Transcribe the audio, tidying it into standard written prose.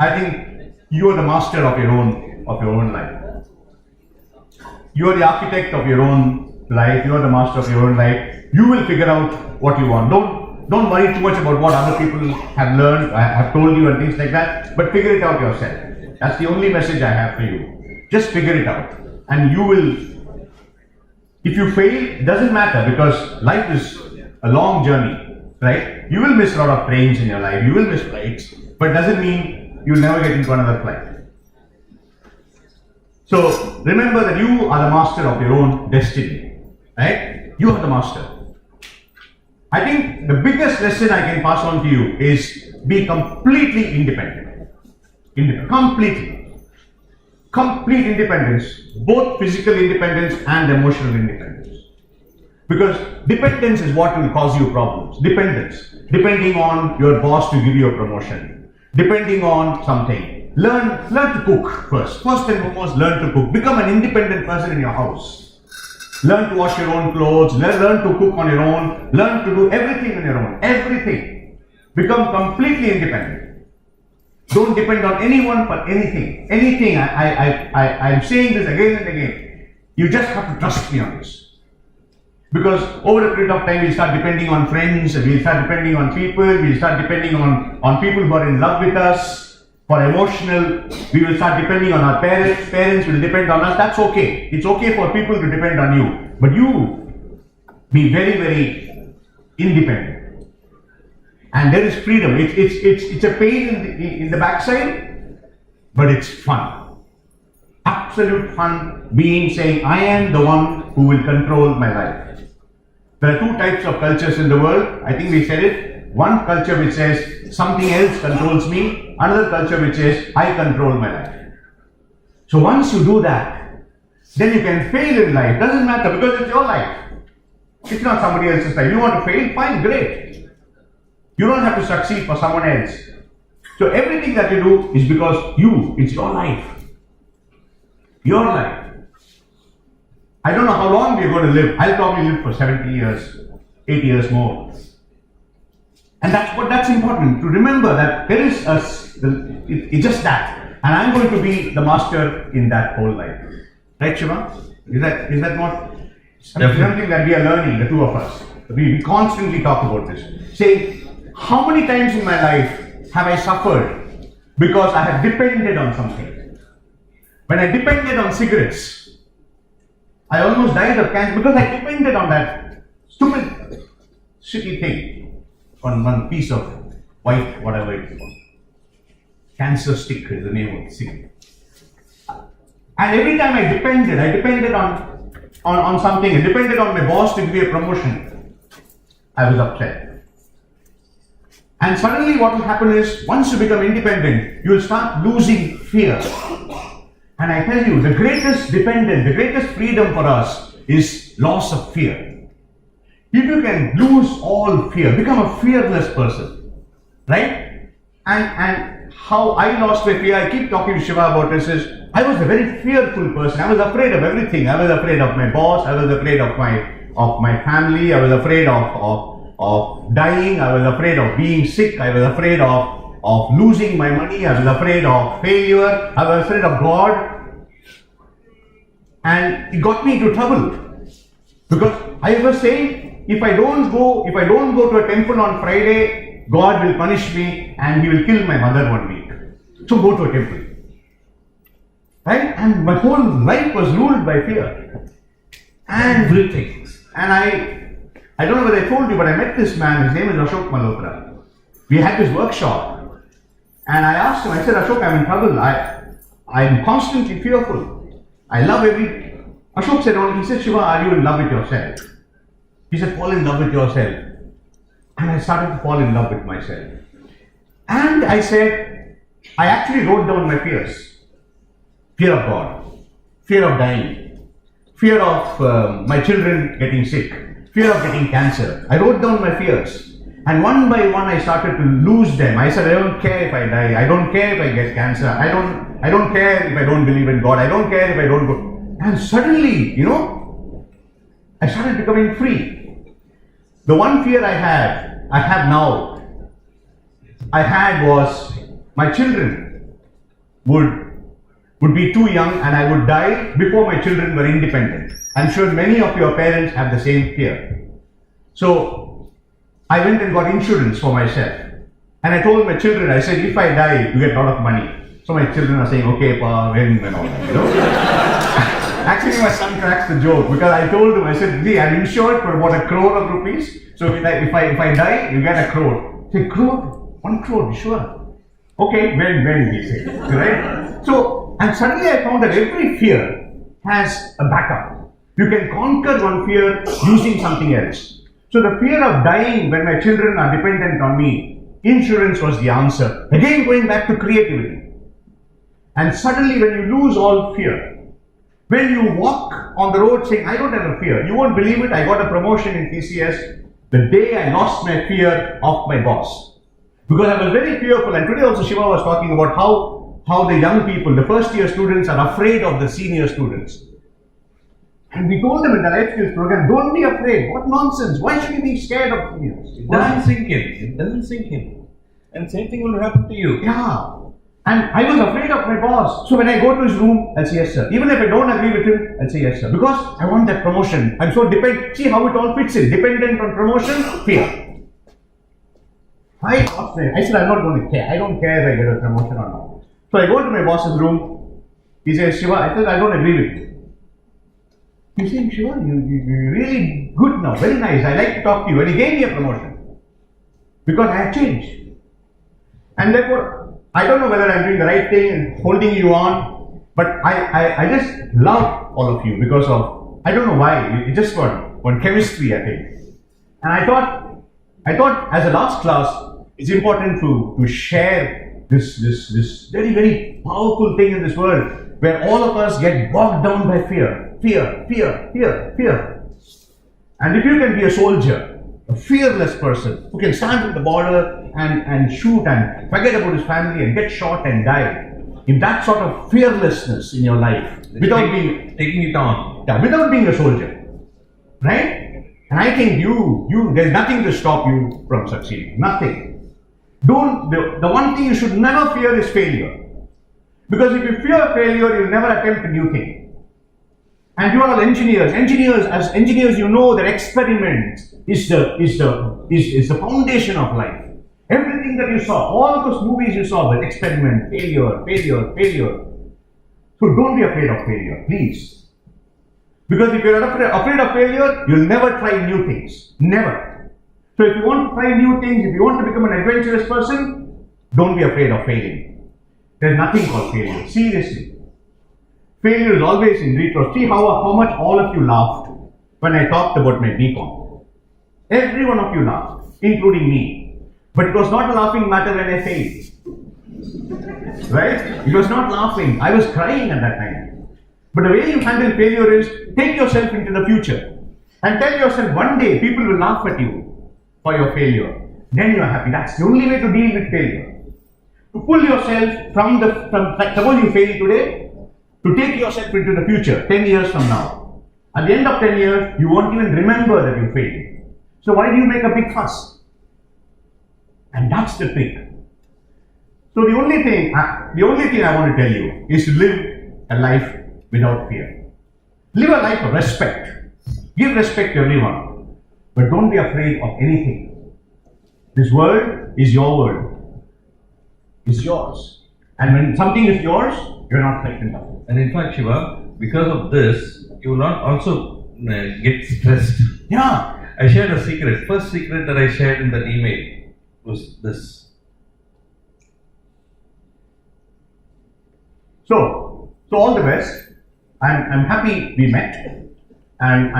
I think you are the master of your own life. You are the architect of your own life. You are the master of your own life. You will figure out what you want. Don't worry too much about what other people have learned, have told you and things like that, but figure it out yourself. That's the only message I have for you. Just figure it out. And you will, if you fail, it doesn't matter, because life is a long journey, right? You will miss a lot of trains in your life, you will miss flights, but it doesn't mean you'll never get into another flight. So remember that you are the master of your own destiny, right? You are the master. I think the biggest lesson I can pass on to you is be completely independent. Complete independence, both physical independence and emotional independence. Because dependence is what will cause you problems. Depending on your boss to give you a promotion, depending on something. Learn to cook first. First and foremost, learn to cook. Become an independent person in your house. Learn to wash your own clothes, learn to cook on your own, learn to do everything on your own. Everything. Become completely independent. Don't depend on anyone for anything. Anything. I'm saying this again and again. You just have to trust me on this. Because over a period of time, we'll start depending on friends, we'll start depending on people, we'll start depending on people who are in love with us. For emotional, we will start depending on our parents. Parents will depend on us. That's okay. It's okay for people to depend on you. But you be very, very independent. And there is freedom. It's a pain in the backside, but it's fun. Absolute fun saying, I am the one who will control my life. There are two types of cultures in the world. I think we said it. One culture which says something else controls me, another culture which says I control my life. So once you do that, then you can fail in life. Doesn't matter, because it's your life. It's not somebody else's life. You want to fail? Fine, great. You don't have to succeed for someone else. So everything that you do is because it's your life. Your life. I don't know how long we're going to live. I'll probably live for 70 years, 80 years more. And that's important, to remember that there is it's just that. And I'm going to be the master in that whole life. Right, Shiva? Is that not something that we are learning, the two of us? We constantly talk about this. Say, how many times in my life have I suffered because I have depended on something? When I depended on cigarettes, I almost died of cancer because I depended on that stupid, shitty thing. On one piece of white, whatever it is. Cancer stick is the name of the stick. And every time I depended on something, I depended on my boss to give me a promotion. I was upset. And suddenly what will happen is, once you become independent, you will start losing fear. And I tell you, the greatest freedom for us is loss of fear. If you can lose all fear, become a fearless person, right? And how I lost my fear, I keep talking to Shiva about this, is I was a very fearful person. I was afraid of everything. I was afraid of my boss. I was afraid of my family. I was afraid of dying. I was afraid of being sick. I was afraid of losing my money. I was afraid of failure. I was afraid of God. And it got me into trouble. Because I was saying, if I don't go to a temple on Friday, God will punish me and He will kill my mother one week. So go to a temple. Right? And my whole life was ruled by fear. And everything. And I don't know whether I told you, but I met this man. His name is Ashok Malhotra. We had this workshop. And I asked him, I said, Ashok, I'm in trouble. I'm constantly fearful. I love Ashok said, Shiva, are you in love with yourself? He said, fall in love with yourself. And I started to fall in love with myself. And I said, I actually wrote down my fears. Fear of God, fear of dying, fear of my children getting sick, fear of getting cancer. I wrote down my fears. And one by one I started to lose them. I said, I don't care if I die. I don't care if I get cancer. I don't care if I don't believe in God. I don't care if I don't go. And suddenly, I started becoming free. The one fear I have now, was my children. would be too young and I would die before my children were independent. I'm sure many of your parents have the same fear. So I went and got insurance for myself. And I told my children, I said, if I die, you get a lot of money. So my children are saying, okay, pa, when, and all that, you know. Actually, my son cracks the joke because I told him, I said, see, I'm insured for about 1 crore of rupees. So if I die, you get 1 crore. I said, crore? 1 crore, sure. Okay, when, he said, right? So, and suddenly I found that every fear has a backup. You can conquer one fear using something else. So the fear of dying when my children are dependent on me, insurance was the answer. Again, going back to creativity. And suddenly when you lose all fear, when you walk on the road saying, I don't have a fear, you won't believe it, I got a promotion in TCS the day I lost my fear of my boss. Because I was very fearful, and today also Shiva was talking about how the young people, the first year students are afraid of the senior students. And we told them in the life skills program, don't be afraid. What nonsense. Why should you be scared of seniors? It doesn't sink in. It doesn't sink in. And same thing will happen to you. Yeah. And I was afraid of my boss. So when I go to his room, I'll say yes sir. Even if I don't agree with him, I'll say yes sir. Because I want that promotion. I'm so dependent. See how it all fits in. Dependent on promotion, fear. I said, I'm not going to care. I don't care if I get a promotion or not. So I go to my boss's room. He says, Shiva, I said, I don't agree with you. He said, Shiva, you're really good now. Very nice. I like to talk to you. And he gave me a promotion. Because I have changed. And therefore, I don't know whether I'm doing the right thing and holding you on. But I just love all of you because of, I don't know why. It just got on chemistry, I think. And I thought as a last class, it's important to share this very, very powerful thing in this world where all of us get bogged down by fear. Fear. And if you can be a soldier, a fearless person who can stand at the border and shoot and forget about his family and get shot and die, in that sort of fearlessness in your life, without being taking it on. Yeah, without being a soldier. Right? And I think there's nothing to stop you from succeeding. Nothing. The one thing you should never fear is failure. Because if you fear failure, you'll never attempt a new thing. And you are all engineers. As engineers, you know that experiment is the foundation of life. Everything that you saw, all those movies you saw were experiment, failure. So don't be afraid of failure, please. Because if you're afraid of failure, you'll never try new things. Never. So if you want to try new things, if you want to become an adventurous person, don't be afraid of failing. There's nothing called failure. Seriously. Failure is always in retro. See how much all of you laughed when I talked about my BCom. Every one of you laughed, including me. But it was not a laughing matter when I failed. Right? It was not laughing. I was crying at that time. But the way you handle failure is take yourself into the future and tell yourself one day people will laugh at you for your failure. Then you are happy. That's the only way to deal with failure. To pull yourself from suppose you fail today, to take yourself into the future, 10 years from now. At the end of 10 years, you won't even remember that you failed. So why do you make a big fuss? And that's the trick. So the only thing I want to tell you is to live a life without fear. Live a life of respect. Give respect to everyone. But don't be afraid of anything. This world is your world. It's yours. And when something is yours, you're not frightened of it. And in fact, Shiva, because of this, you will not also get stressed. Yeah. I shared a secret. First secret that I shared in that email was this. So all the best. I'm happy we met. And